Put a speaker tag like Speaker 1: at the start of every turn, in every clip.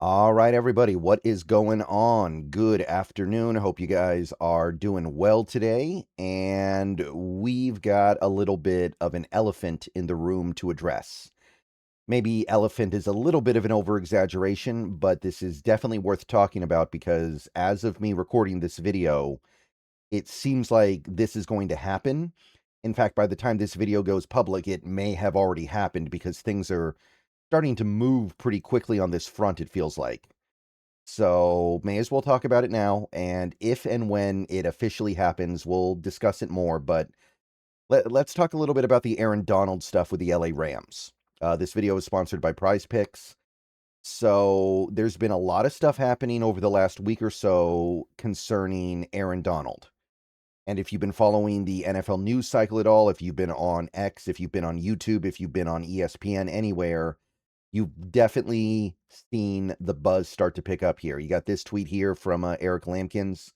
Speaker 1: All right, everybody, what is going on? Good afternoon. I hope you guys are doing well today. And we've got a little bit of an elephant in the room to address. Maybe elephant is a little bit of an over-exaggeration, but this is definitely worth talking about because as of me recording this video, it seems like this is going to happen. In fact, by the time this video goes public, it may have already happened because things are starting to move pretty quickly on this front, it feels like. So, may as well talk about it now, and if and when it officially happens, we'll discuss it more, but let's talk a little bit about the Aaron Donald stuff with the LA Rams. This video is sponsored by Prize Picks. So, there's been a lot of stuff happening over the last week or so concerning Aaron Donald. And if you've been following the NFL news cycle at all, if you've been on X, if you've been on YouTube, if you've been on ESPN, anywhere, you've definitely seen the buzz start to pick up here. You got this tweet here from Eric Lampkins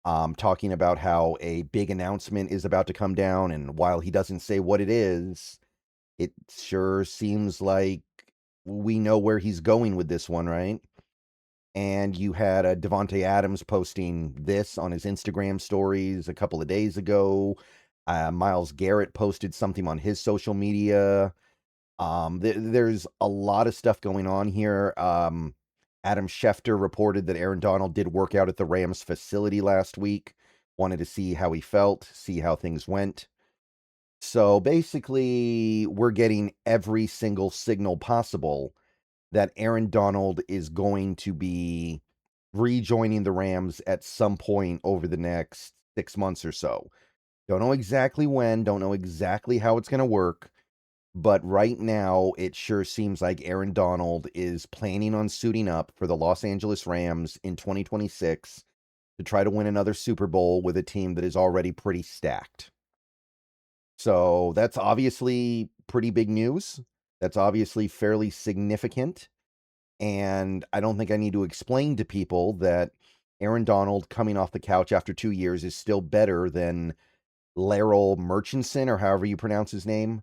Speaker 1: talking about how a big announcement is about to come down. And while he doesn't say what it is, it sure seems like we know where he's going with this one, right? And you had Devontae Adams posting this on his Instagram stories a couple of days ago. Myles Garrett posted something on his social media. There's a lot of stuff going on here. Adam Schefter reported that Aaron Donald did work out at the Rams facility last week. Wanted to see how he felt, see how things went. So basically, we're getting every single signal possible that Aaron Donald is going to be rejoining the Rams at some point over the next 6 months or so. Don't know exactly when, don't know exactly how it's going to work. But right now, it sure seems like Aaron Donald is planning on suiting up for the Los Angeles Rams in 2026 to try to win another Super Bowl with a team that is already pretty stacked. So that's obviously pretty big news. That's obviously fairly significant. And I don't think I need to explain to people that Aaron Donald coming off the couch after 2 years is still better than Laryl Murchison, or however you pronounce his name.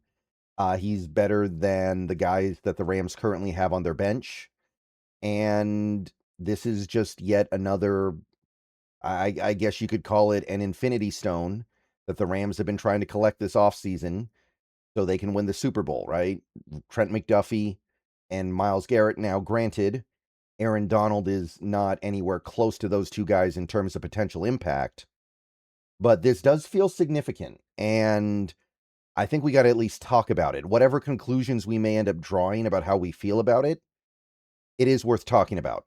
Speaker 1: He's better than the guys that the Rams currently have on their bench. And this is just yet another, I guess you could call it an infinity stone that the Rams have been trying to collect this offseason so they can win the Super Bowl, right? Trent McDuffie and Myles Garrett. Now, granted, Aaron Donald is not anywhere close to those two guys in terms of potential impact, but this does feel significant. And I think we got to at least talk about it. Whatever conclusions we may end up drawing about how we feel about it, it is worth talking about.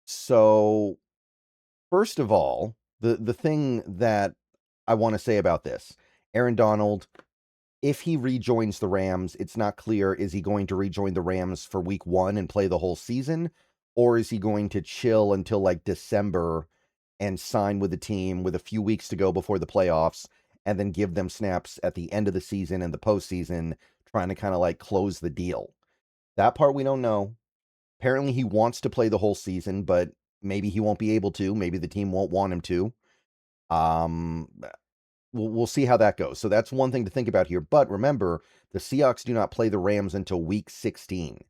Speaker 1: So, first of all, the thing that I want to say about this, Aaron Donald, if he rejoins the Rams, it's not clear, is he going to rejoin the Rams for week 1 and play the whole season, or is he going to chill until like December and sign with the team with a few weeks to go before the playoffs, and then give them snaps at the end of the season and the postseason, trying to kind of like close the deal. That part we don't know. Apparently he wants to play the whole season, but maybe he won't be able to. Maybe the team won't want him to. Um, we'll see how that goes. So that's one thing to think about here. But remember, the Seahawks do not play the Rams until week 16.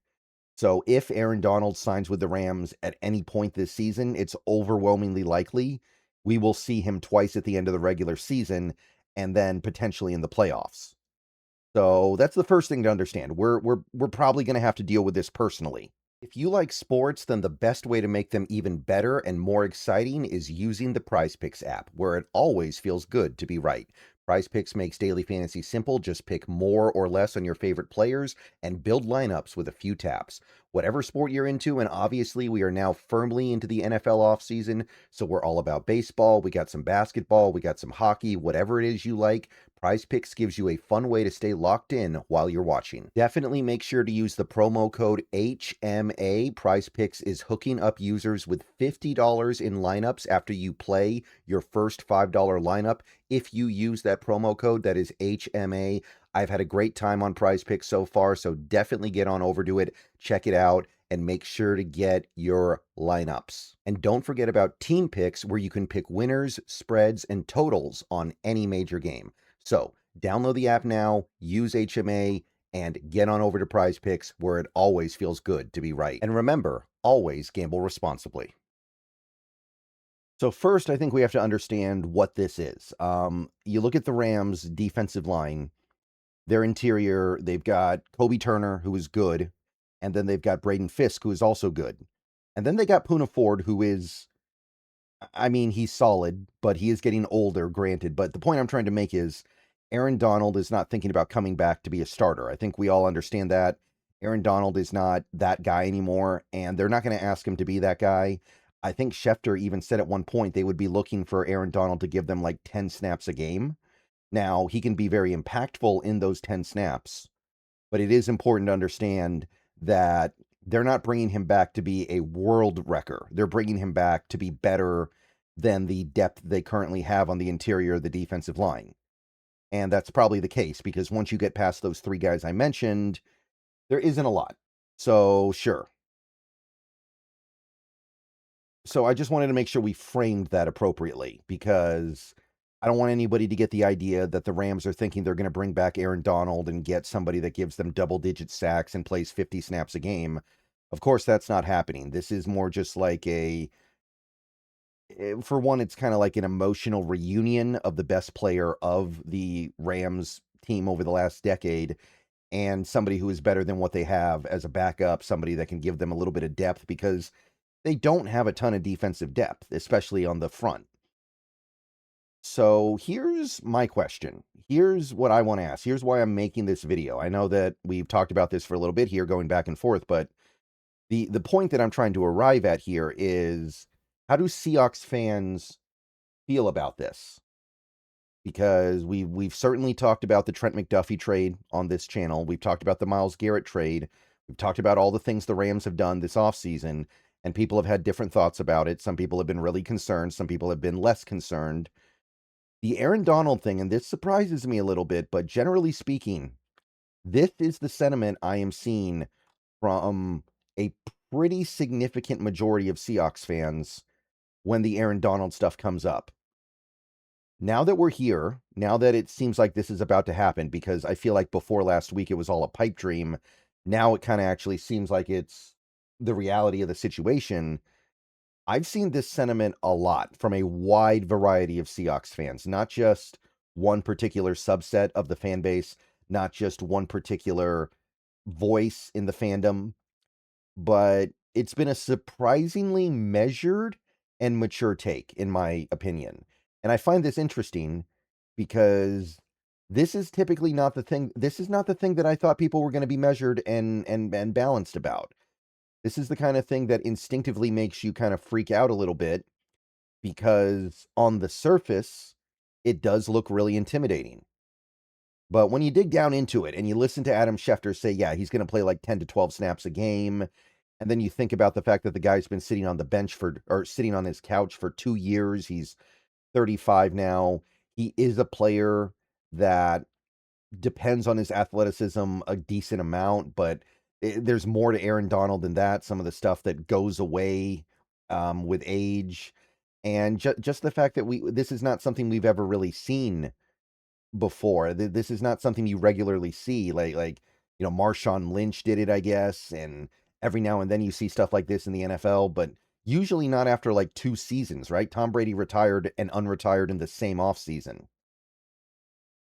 Speaker 1: So if Aaron Donald signs with the Rams at any point this season, it's overwhelmingly likely we will see him twice at the end of the regular season and then potentially in the playoffs. So that's the first thing to understand. We're probably going to have to deal with this personally. If you like sports, then the best way to make them even better and more exciting is using the Prize Picks app, where it always feels good to be right. Prize Picks makes daily fantasy simple. Just pick more or less on your favorite players and build lineups with a few taps. Whatever sport you're into, and obviously we are now firmly into the NFL offseason, so we're all about baseball. We got some basketball, we got some hockey, whatever it is you like. Prize Picks gives you a fun way to stay locked in while you're watching. Definitely make sure to use the promo code HMA. Prize Picks is hooking up users with $50 in lineups after you play your first $5 lineup. If you use that promo code, that is HMA. I've had a great time on Prize Picks so far, so definitely get on over to it, check it out, and make sure to get your lineups. And don't forget about Team Picks, where you can pick winners, spreads, and totals on any major game. So download the app now, use HMA, and get on over to Prize Picks, where it always feels good to be right. And remember, always gamble responsibly. So first, I think we have to understand what this is. You look at the Rams' defensive line, their interior, they've got Kobe Turner, who is good, and then they've got Braden Fisk, who is also good. And then they got Poona Ford, who is, I mean, he's solid, but he is getting older, granted. But the point I'm trying to make is Aaron Donald is not thinking about coming back to be a starter. I think we all understand that. Aaron Donald is not that guy anymore, and they're not going to ask him to be that guy. I think Schefter even said at one point they would be looking for Aaron Donald to give them like 10 snaps a game. Now, he can be very impactful in those 10 snaps, but it is important to understand that they're not bringing him back to be a world wrecker. They're bringing him back to be better than the depth they currently have on the interior of the defensive line. And that's probably the case, because once you get past those three guys I mentioned, there isn't a lot. So, sure. So I just wanted to make sure we framed that appropriately, because I don't want anybody to get the idea that the Rams are thinking they're going to bring back Aaron Donald and get somebody that gives them double-digit sacks and plays 50 snaps a game. Of course, that's not happening. This is more just like for one, it's kind of like an emotional reunion of the best player of the Rams team over the last decade, and somebody who is better than what they have as a backup, somebody that can give them a little bit of depth, because they don't have a ton of defensive depth, especially on the front. So here's my question. Here's what I want to ask. Here's why I'm making this video. I know that we've talked about this for a little bit here, going back and forth, but the point that I'm trying to arrive at here is, how do Seahawks fans feel about this? Because we've certainly talked about the Trent McDuffie trade on this channel. We've talked about the Myles Garrett trade. We've talked about all the things the Rams have done this offseason, and people have had different thoughts about it. Some people have been really concerned. Some people have been less concerned. The Aaron Donald thing, and this surprises me a little bit, but generally speaking, this is the sentiment I am seeing from a pretty significant majority of Seahawks fans when the Aaron Donald stuff comes up. Now that we're here, now that it seems like this is about to happen, because I feel like before last week it was all a pipe dream, now it kind of actually seems like it's the reality of the situation. I've seen this sentiment a lot from a wide variety of Seahawks fans, not just one particular subset of the fan base, not just one particular voice in the fandom, but it's been a surprisingly measured and mature take, in my opinion. And I find this interesting because this is typically not the thing. This is not the thing that I thought people were going to be measured and balanced about. This is the kind of thing that instinctively makes you kind of freak out a little bit, because on the surface, it does look really intimidating. But when you dig down into it and you listen to Adam Schefter say, yeah, he's going to play like 10 to 12 snaps a game, and then you think about the fact that the guy's been sitting on the bench or sitting on his couch for 2 years. He's 35 now. He is a player that depends on his athleticism a decent amount, but there's more to Aaron Donald than that. Some of the stuff that goes away with age, and just the fact that this is not something we've ever really seen before. This is not something you regularly see. Like Marshawn Lynch did it, I guess, and every now and then you see stuff like this in the NFL, but usually not after like 2 seasons, right? Tom Brady retired and unretired in the same offseason.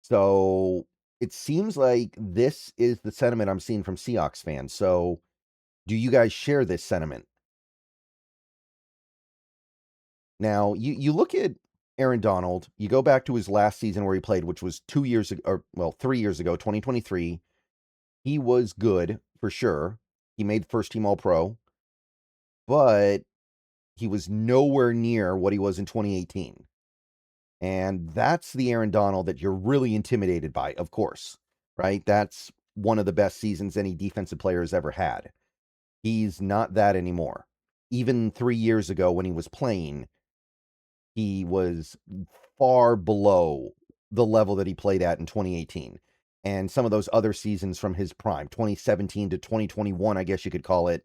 Speaker 1: So it seems like this is the sentiment I'm seeing from Seahawks fans. So do you guys share this sentiment? Now, you look at Aaron Donald, you go back to his last season where he played, which was 2 years ago, or well, 3 years ago, 2023. He was good for sure. He made first team All Pro, but he was nowhere near what he was in 2018. And that's the Aaron Donald that you're really intimidated by, of course, right? That's one of the best seasons any defensive player has ever had. He's not that anymore. Even 3 years ago when he was playing, he was far below the level that he played at in 2018. And some of those other seasons from his prime, 2017 to 2021, I guess you could call it,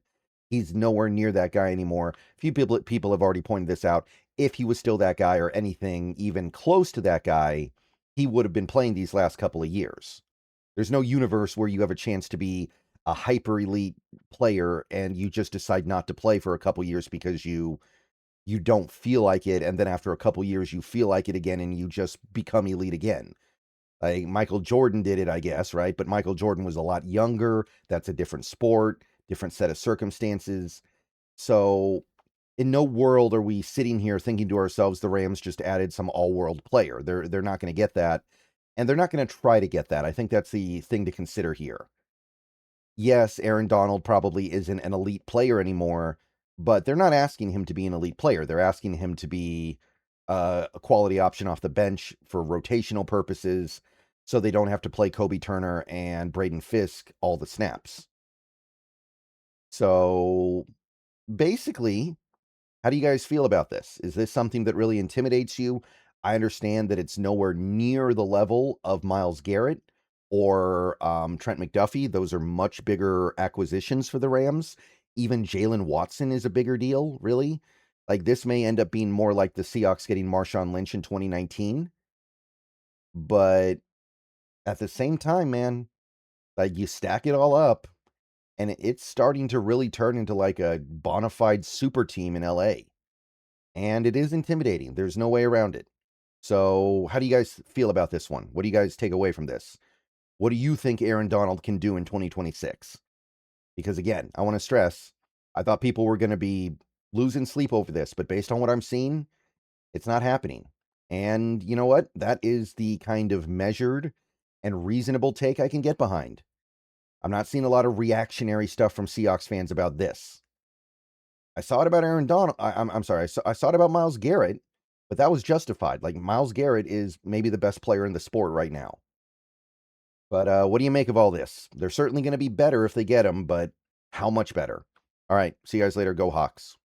Speaker 1: he's nowhere near that guy anymore. A few people have already pointed this out. If he was still that guy or anything even close to that guy, he would have been playing these last couple of years. There's no universe where you have a chance to be a hyper elite player and you just decide not to play for a couple years because you don't feel like it, and then after a couple years you feel like it again and you just become elite again. Like Michael Jordan did it, I guess, right? But Michael Jordan was a lot younger. That's a different sport, different set of circumstances. So in no world are we sitting here thinking to ourselves the Rams just added some all-world player. They're not going to get that, and they're not going to try to get that. I think that's the thing to consider here. Yes, Aaron Donald probably isn't an elite player anymore, but they're not asking him to be an elite player. They're asking him to be a quality option off the bench for rotational purposes, so they don't have to play Kobe Turner and Braden Fisk all the snaps. So basically, how do you guys feel about this? Is this something that really intimidates you? I understand that it's nowhere near the level of Myles Garrett or Trent McDuffie. Those are much bigger acquisitions for the Rams. Even Jalen Watson is a bigger deal, really. Like, this may end up being more like the Seahawks getting Marshawn Lynch in 2019. But at the same time, man, like, you stack it all up, and it's starting to really turn into like a bona fide super team in LA. And it is intimidating. There's no way around it. So, how do you guys feel about this one? What do you guys take away from this? What do you think Aaron Donald can do in 2026? Because again, I want to stress, I thought people were going to be losing sleep over this, but based on what I'm seeing, it's not happening. And you know what? That is the kind of measured and reasonable take I can get behind. I'm not seeing a lot of reactionary stuff from Seahawks fans about this. I saw it about Aaron Donald. I'm sorry. I saw it about Myles Garrett, but that was justified. Like, Myles Garrett is maybe the best player in the sport right now. But what do you make of all this? They're certainly going to be better if they get him, but how much better? All right. See you guys later. Go Hawks.